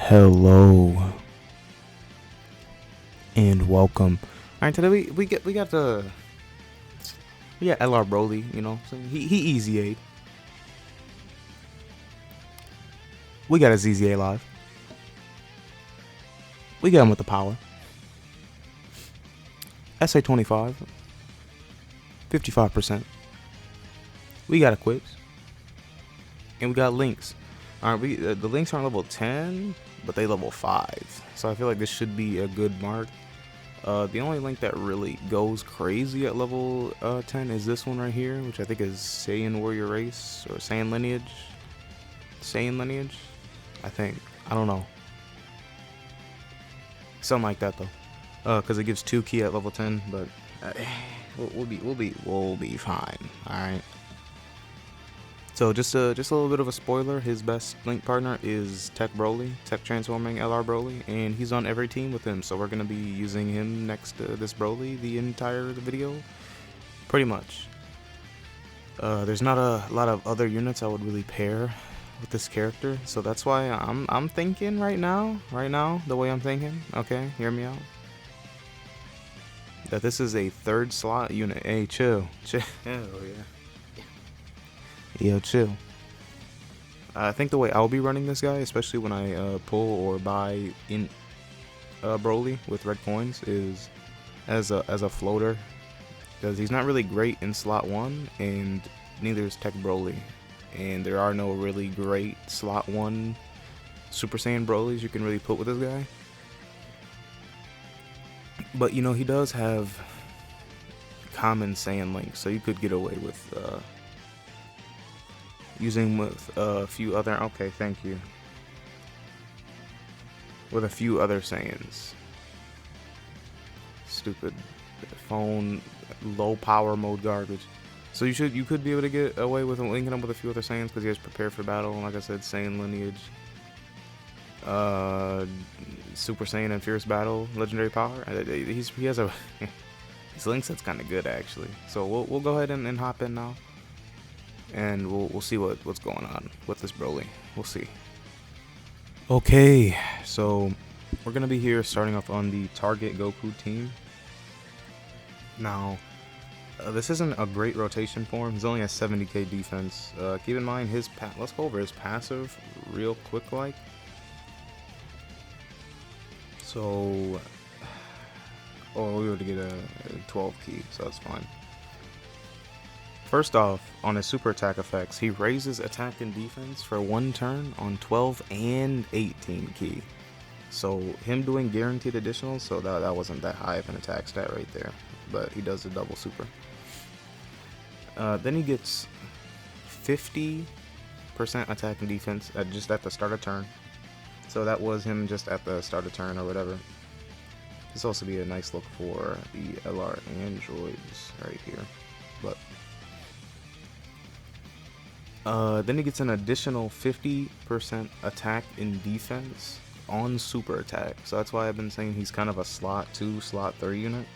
Hello and welcome. All right, today we got LR BROLY. You know, so he easy aid. We got a ZZA live. We got him with the power. SA 25, 55%. We got a quiz, and we got links. All right, the links aren't level 10, but they level 5. So I feel like this should be a good mark. The only link that really goes crazy at level 10 is this one right here, which I think is Saiyan Warrior Race or Saiyan Lineage. Saiyan Lineage, I think. I don't know. Something like that though, because it gives 2 key at level 10. But we'll be fine. All right. So just a little bit of a spoiler. His best link partner is BROLY, Tech Transforming LR BROLY, and he's on every team with him. So we're gonna be using him next to this BROLY the entire video, pretty much. There's not a lot of other units I would really pair with this character, so that's why I'm thinking right now, the way I'm thinking. Okay, hear me out. That this is a 3rd slot unit. Hey, chill. Oh yeah. Yo, chill. I think the way I'll be running this guy, especially when I pull or buy in BROLY with red coins, is as a floater, because he's not really great in slot 1, and neither is Tech BROLY, and there are no really great slot 1 Super Saiyan BROLYs you can really put with this guy. But you know, he does have common Saiyan links, so you could get away with using with a few other, okay, thank you, with a few other Saiyans. Stupid phone, low power mode garbage. So you could be able to get away with linking up with a few other Saiyans because he has Prepare for Battle, and like I said, Saiyan Lineage, Super Saiyan and Fierce Battle, Legendary Power. He has a his link set's kind of good actually. So we'll go ahead and hop in now. And we'll see what's going on with this BROLY. We'll see. Okay, so we're gonna be here starting off on the target Goku team. Now, this isn't a great rotation for him. He's only has 70k defense. Keep in mind let's go over his passive real quick, like. So, oh, we were to get a 12 key, so that's fine. First off, on his super attack effects, he raises attack and defense for 1 turn on 12 and 18 key. So him doing guaranteed additionals, so that wasn't that high of an attack stat right there, but he does a double super. Then he gets 50% attack and defense just at the start of turn. So that was him just at the start of turn or whatever. This also be a nice look for the LR androids right here, but. Then he gets an additional 50% attack and defense on super attack. So that's why I've been saying he's kind of a slot 2, slot 3 unit,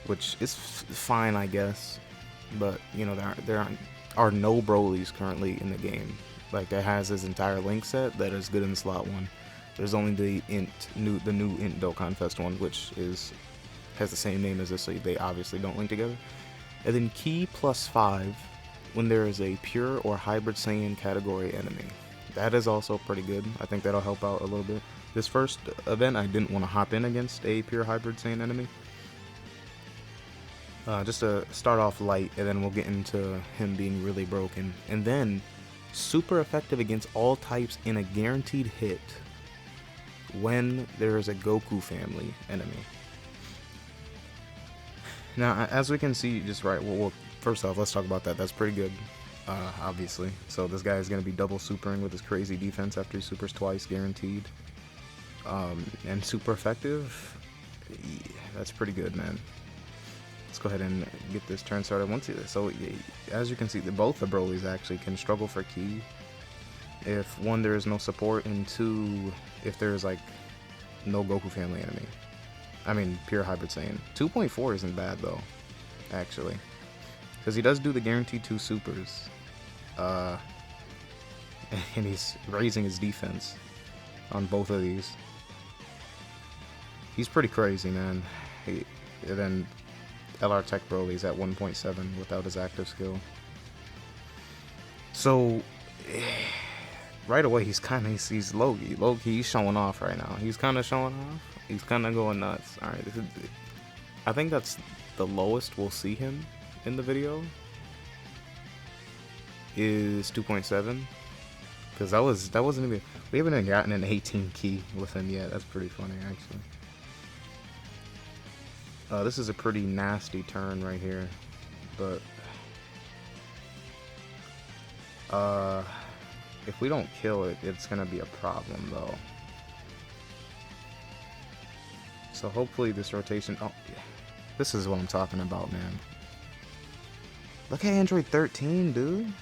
which is fine, I guess. But you know, there are no BROLYs currently in the game like that has his entire link set that is good in slot 1. There's only the new Int Dokkan Fest one, which has the same name as this, so they obviously don't link together. And then key +5. When there is a pure or hybrid Saiyan category enemy. That is also pretty good. I think that'll help out a little bit. This first event, I didn't want to hop in against a pure hybrid Saiyan enemy. Just to start off light, and then we'll get into him being really broken. And then, super effective against all types in a guaranteed hit when there is a Goku family enemy. Now, as we can see, just right, well, first off, let's talk about that. That's pretty good, obviously. So this guy is going to be double supering with his crazy defense after he supers twice, guaranteed. And super effective. Yeah, that's pretty good, man. Let's go ahead and get this turn started. So as you can see, both the BROLYs actually can struggle for key. If 1, there is no support, and 2, if there's like no Goku family enemy. I mean, pure hybrid Saiyan. 2.4 isn't bad though, actually. Because he does do the guaranteed 2 supers. And he's raising his defense. on both of these. He's pretty crazy, man. And then LR Tech Broly's at 1.7 without his active skill. So right away he's low-key. He's showing off right now. He's kind of showing off. He's kind of going nuts. All right, I think that's the lowest we'll see him in the video is 2.7, because that wasn't even, we haven't even gotten an 18 key with him yet. That's pretty funny actually. This is a pretty nasty turn right here, but if we don't kill it, it's gonna be a problem though. So hopefully this rotation, oh yeah, this is what I'm talking about, man. Look at Android 13, dude.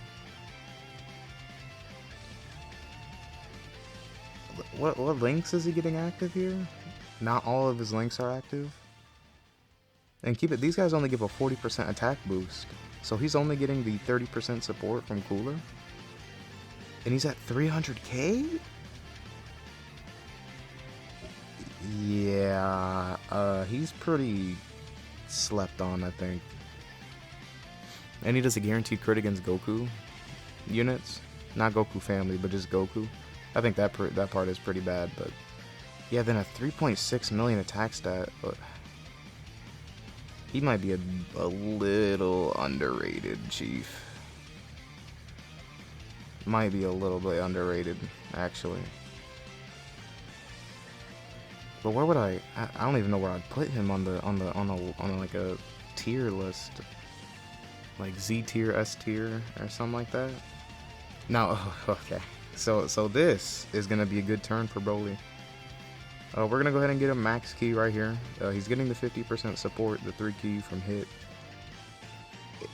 What links is he getting active here? Not all of his links are active. And keep it, these guys only give a 40% attack boost. So he's only getting the 30% support from Cooler. And he's at 300k? Yeah, he's pretty slept on, I think. And he does a guaranteed crit against Goku units. Not Goku family, but just Goku. I think that part is pretty bad, but yeah, then a 3.6 million attack stat. He might be a little underrated, Chief. Might be a little bit underrated, actually. But where would I don't even know where I'd put him on like a tier list, like Z tier, S tier, or something like that. No, okay. So this is gonna be a good turn for BROLY. We're gonna go ahead and get a max key right here. He's getting the 50% support, the 3 key from hit,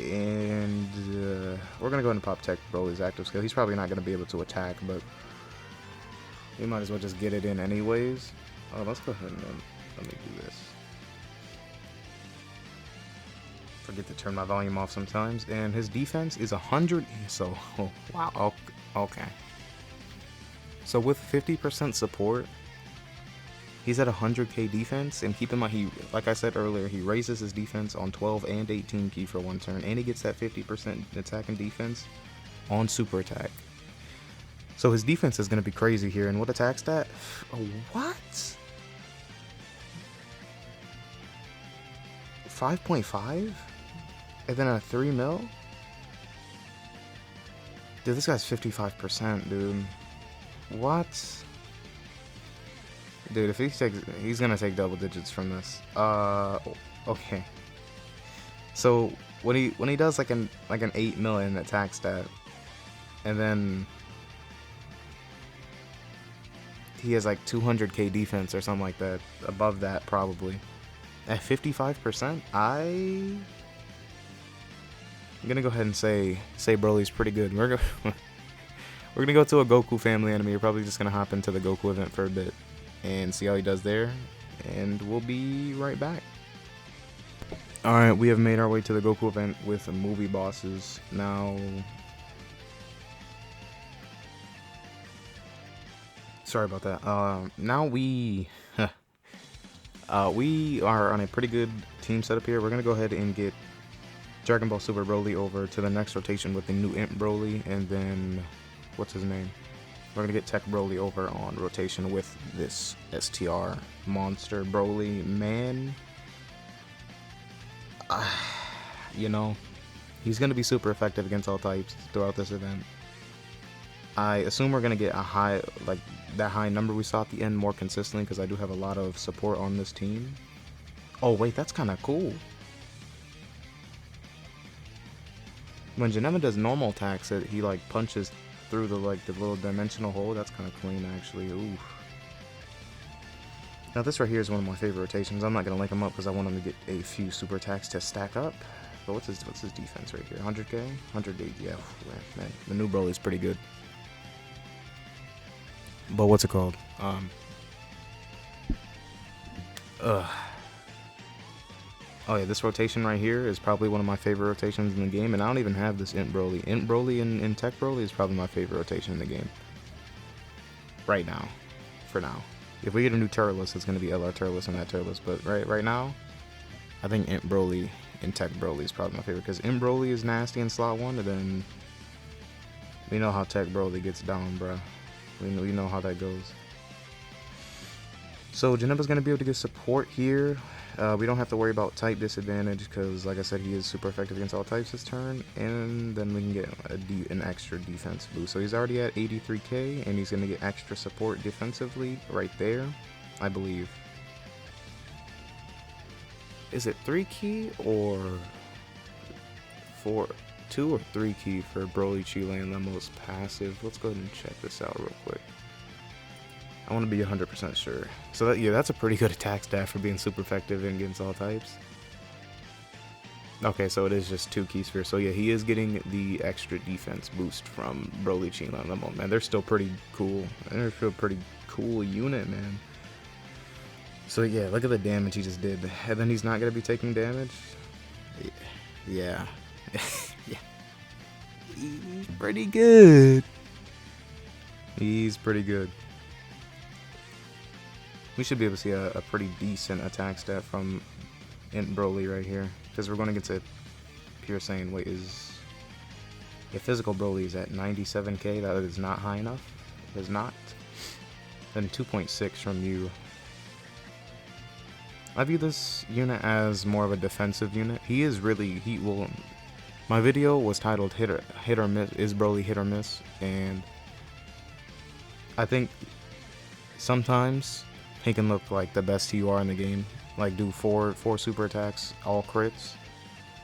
and we're gonna go ahead and pop Tech BROLY's active skill. He's probably not gonna be able to attack, but we might as well just get it in anyways. Let's go ahead and let me do this. Forget to turn my volume off sometimes. And his defense is 100. So, oh, wow. Okay. So with 50% support, he's at 100k defense. And keep in mind, he, like I said earlier, he raises his defense on 12 and 18 key for one turn, and he gets that 50% attack and defense on super attack. So his defense is going to be crazy here. And what attack stat? What? 5.5? And then a 3 mil? Dude, this guy's 55%, dude. What? Dude, if he takes, he's gonna take double digits from this. Okay. So when he does like an 8 million attack stat, and then he has like 200k defense or something like that, above that probably. At 55%, I'm gonna go ahead and say BROLY's pretty good. We're gonna go to a Goku family enemy. You're probably just gonna hop into the Goku event for a bit and see how he does there, and we'll be right back. Alright, we have made our way to the Goku event with movie bosses. Now, sorry about that. Now we are on a pretty good team setup here. We're gonna go ahead and get Dragon Ball Super BROLY over to the next rotation with the new Imp BROLY, and then what's his name? We're gonna get Tech BROLY over on rotation with this STR monster BROLY. Man, you know, he's gonna be super effective against all types throughout this event. I assume we're gonna get a high, like that high number we saw at the end more consistently, because I do have a lot of support on this team. Oh wait, that's kind of cool. When Janema does normal attacks, he like punches through the little dimensional hole. That's kind of clean actually. Ooh. Now this right here is one of my favorite rotations. I'm not gonna link him up because I want him to get a few super attacks to stack up. But what's his defense right here? 100k, 108. Yeah, man, the new BROLY is pretty good. But what's it called? Oh yeah, this rotation right here is probably one of my favorite rotations in the game, and I don't even have this Imp BROLY. Imp BROLY and Tech BROLY is probably my favorite rotation in the game. Right now. for now. If we get a new tier list, it's gonna be LR tier list and that tier list. But right now, I think Imp Broly and Tech Broly is probably my favorite, because Imp Broly is nasty in slot 1, and then we know how Tech Broly gets down, bruh. We know how that goes. So Janemba's gonna be able to get support here. We don't have to worry about type disadvantage, because like I said, he is super effective against all types this turn, and then we can get an extra defense boost. So he's already at 83k, and he's gonna get extra support defensively right there, I believe. Is it 3 key or 2 or 3 key for Broly, Chile, and Lemo's passive? Let's go ahead and check this out real quick. I want to be 100% sure. So that, yeah, that's a pretty good attack stat for being super effective against all types. Okay, so it is just 2 key spheres. So yeah, he is getting the extra defense boost from Broly, Chile, and Lemo. Man, they're still pretty cool. They're still a pretty cool unit, man. So yeah, look at the damage he just did. And then he's not going to be taking damage? Yeah. Yeah. He's pretty good. He's pretty good. We should be able to see a pretty decent attack stat from Int Broly right here, because we're going to get to Pure Saiyan. Wait, if physical Broly is at 97k, that is not high enough. It is not. Then 2.6 from you. I view this unit as more of a defensive unit. He is really, my video was titled hit or miss, is Broly hit or miss? And I think sometimes he can look like the best TUR in the game, like do four super attacks, all crits.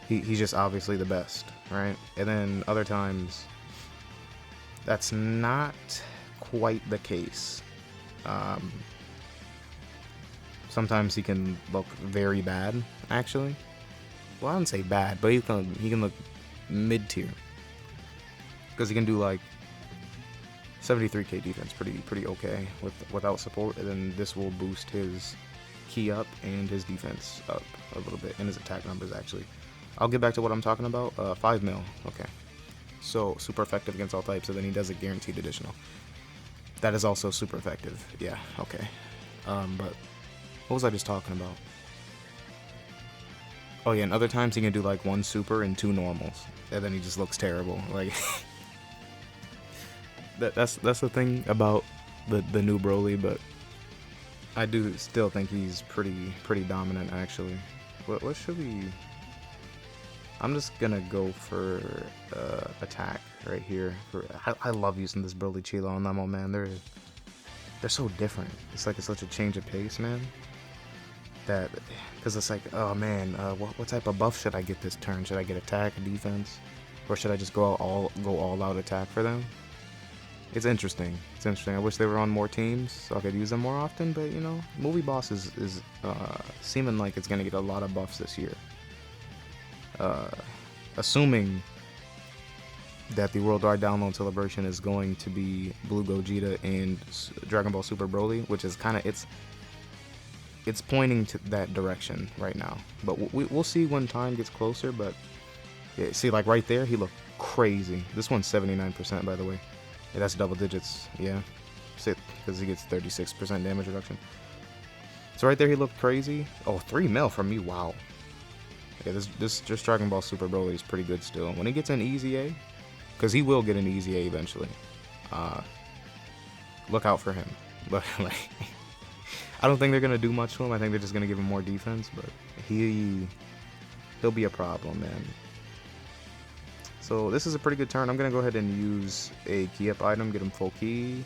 He's just obviously the best, right? And then other times, that's not quite the case. Sometimes he can look very bad, actually. Well, I wouldn't say bad, but he can look mid-tier, because he can do like 73k defense, pretty okay without support, and then this will boost his key up and his defense up a little bit, and his attack numbers actually. I'll get back to what I'm talking about. 5 mil, okay. So super effective against all types, and then he does a guaranteed additional. That is also super effective. Yeah, okay. But what was I just talking about? Oh yeah, and other times he can do like 1 super and 2 normals, and then he just looks terrible. Like that's the thing about the new Broly, but I do still think he's pretty dominant actually. What should we? I'm just gonna go for attack right here. I love using this Broly, Chilo, and Lemo, man. They're so different. It's like it's such a change of pace, man. That, because it's like, oh man, what type of buff should I get this turn? Should I get attack, defense, or should I just go all out attack for them? It's interesting. It's interesting. I wish they were on more teams so I could use them more often. But you know, Movie Boss is seeming like it's gonna get a lot of buffs this year. Assuming that the worldwide download celebration is going to be Blue Gogeta and Dragon Ball Super Broly, which is kind of it's pointing to that direction right now. But we'll see when time gets closer. But yeah, see, like right there, he looked crazy. This one's 79%, by the way. Yeah, that's double digits. Yeah, because he gets 36% damage reduction. So right there, he looked crazy. Oh, 3 mil from me. Wow. Yeah, this just Dragon Ball Super Broly is pretty good still. When he gets an EZA, because he will get an EZA eventually. Look out for him. But like, I don't think they're gonna do much to him. I think they're just gonna give him more defense. But he'll be a problem, man. So this is a pretty good turn. I'm gonna go ahead and use a key up item, get him full key.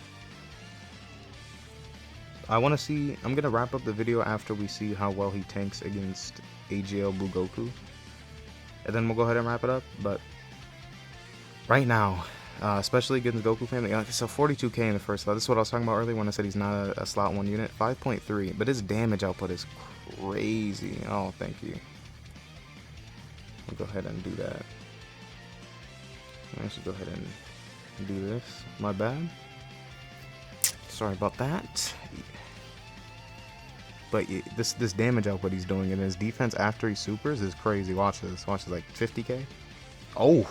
I want to see. I'm gonna wrap up the video after we see how well he tanks against AGL Blue Goku, and then we'll go ahead and wrap it up. But right now, especially against Goku family, so 42k in the first slot. This is what I was talking about earlier when I said he's not a slot 1 unit. 5.3, but his damage output is crazy. Oh, thank you. We'll go ahead and do that. I should go ahead and do this. My bad. Sorry about that. But yeah, this damage output he's doing and his defense after he supers is crazy. Watch this. Watch this, like 50k. Oh,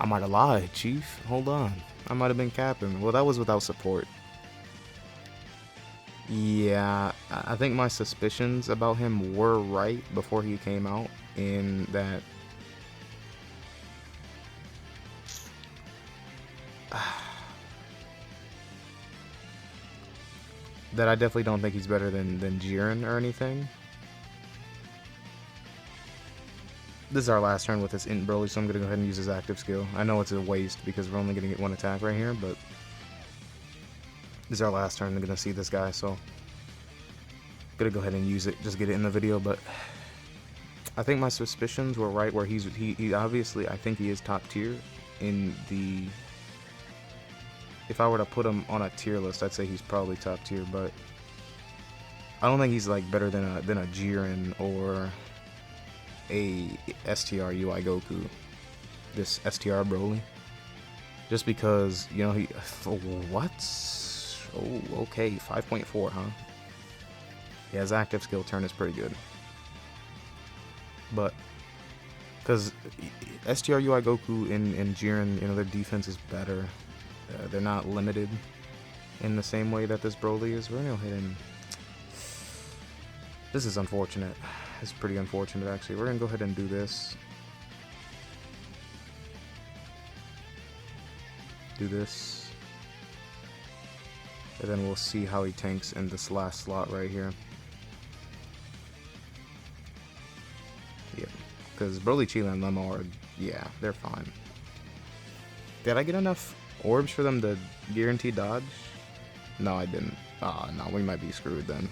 I might have lied, Chief. Hold on. I might have been capping. Well, that was without support. Yeah, I think my suspicions about him were right before he came out, in that that I definitely don't think he's better than Jiren or anything. This is our last turn with this Int Broly, so I'm gonna go ahead and use his active skill. I know it's a waste because we're only gonna get one attack right here, but this is our last turn. I'm gonna see this guy, so gonna go ahead and use it, just get it in the video. But I think my suspicions were right, where he obviously, I think he is top tier in the. If I were to put him on a tier list, I'd say he's probably top tier, but I don't think he's like better than a Jiren or a STR UI Goku. This STR Broly, just because, you know, he what? Oh, okay, 5.4, huh? Yeah, his active skill turn is pretty good, but because STR UI Goku and Jiren, you know, their defense is better. They're not limited in the same way that this Broly is. We're gonna go ahead and. This is unfortunate. It's pretty unfortunate, actually. We're gonna go ahead and do this. Do this. And then we'll see how he tanks in this last slot right here. Yeah. Because Broly, Chila, and Lemma are. Yeah, they're fine. Did I get enough orbs for them to guarantee dodge? No, I didn't. No, we might be screwed then.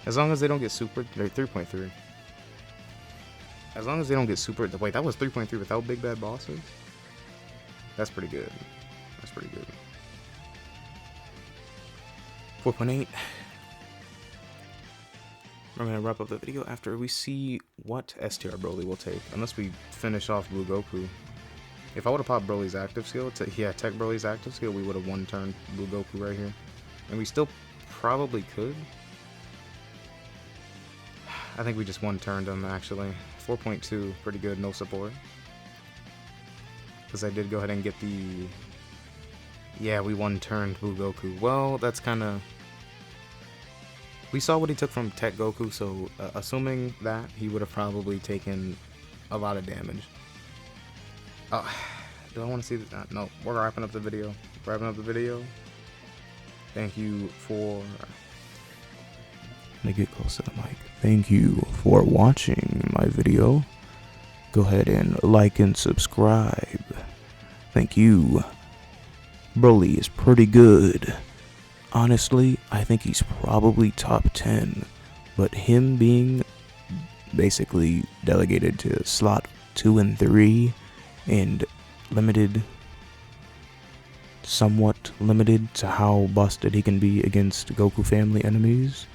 As long as they don't get super, they're 3.3. As long as they don't get super, wait, that was 3.3 without big bad bosses? That's pretty good. That's pretty good. 4.8. We're going to wrap up the video after we see what STR Broly will take, unless we finish off Blue Goku. If I would have popped Broly's active skill, Tech Broly's active skill, we would have one-turned Blue Goku right here. And we still probably could. I think we just one-turned him, actually. 4.2, pretty good, no support. Because I did go ahead and get the... Yeah, we one-turned Blue Goku. Well, that's kind of... We saw what he took from Tech Goku, so assuming that, he would have probably taken a lot of damage. Do I want to see this? No, we're wrapping up the video. Thank you for... Let me get close to the mic. Thank you for watching my video. Go ahead and like and subscribe. Thank you. Broly is pretty good. Honestly, I think he's probably top 10. But him being basically delegated to slot 2 and 3 and somewhat limited to how busted he can be against Goku family enemies,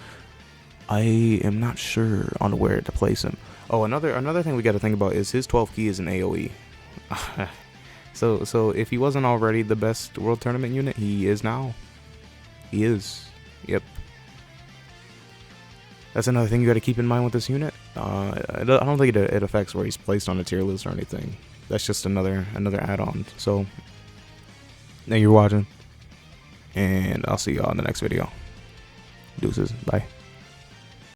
I am not sure on where to place him. Oh, another thing we got to think about is his 12 key is an AoE. So if he wasn't already the best World Tournament unit, he is now. He is. Yep. That's another thing you got to keep in mind with this unit. I don't think it affects where he's placed on a tier list or anything. That's just another add-on. So, thank you for watching, and I'll see y'all in the next video. Deuces. Bye.